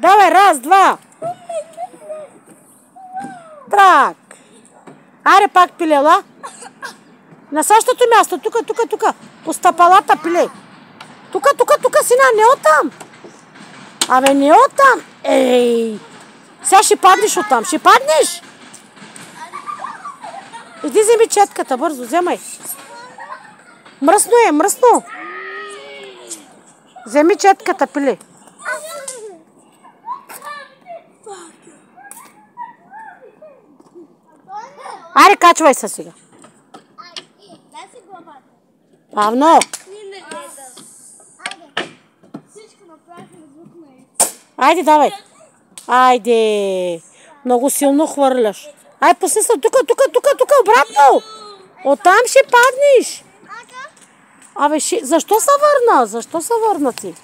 Давай, раз, два. Трак. Аре пак пиле, ела. На същото място, тука. По стъпалата пиле. Тука, сина, не оттам. Абе, не оттам. Ей. Сега ще паднеш оттам. Ще паднеш. Иди вземи четката, бързо, вземай. Мръсно. Вземи четката, пиле. Аре, качвай се сега. Павно. Айде, давай. Айде. Много силно хвърляш. Ай, пусни се тука, обратно. Оттам ще паднеш. Абе, защо се върна? Защо се върна ти?